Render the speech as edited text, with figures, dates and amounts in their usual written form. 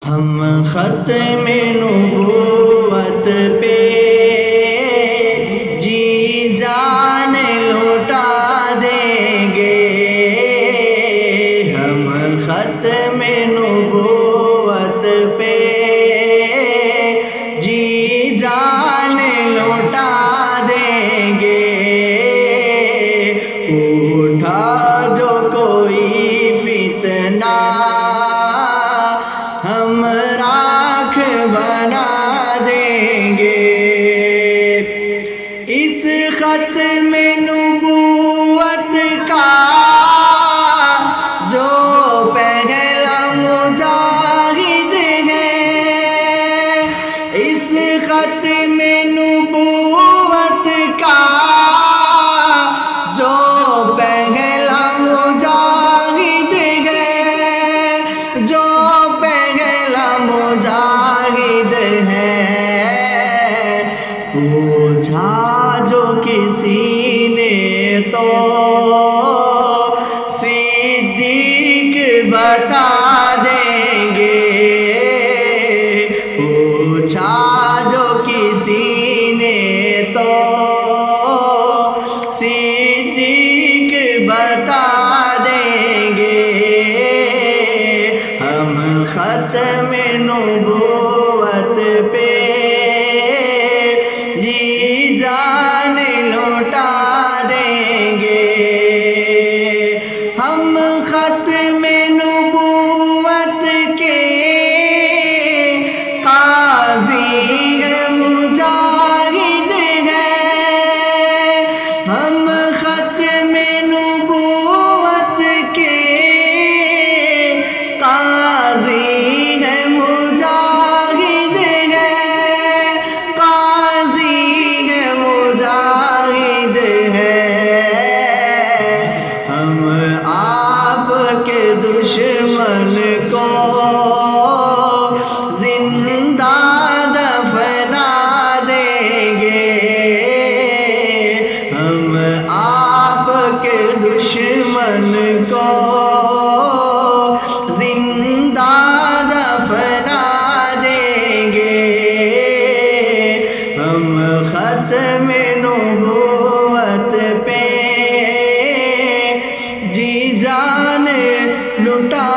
ہم ختم نبوت پہ جی جان لوٹا دیں گے، ہم ختم نبوت پہ جی جان لوٹا دیں گے، اٹھا جو کوئی فتنہ ہم راکھ بنا دیں گے، اس ختم نبوت کا جو پہلا مجاہد ہے، اس ختم نبوت کا جو پہلا مجاہد ہے، جو مجاہد ہے، پوچھا جو کسی نے تو صدیق بتا دیں گے، پوچھا جو کسی نے تو صدیق بتا دیں گے، ہم ختم نبوت پہ جی جان لوٹا دیں گے، ہم ختم نبوت کے قاضی ہیں، مجاہد ہیں، ہم ختم نبوت کے قاضی دشمن کو زندہ دفنا دیں گے، ہم آپ کے دشمن کو زندہ دفنا دیں گے، ہم ختم نبوت پہ جی جان لٹا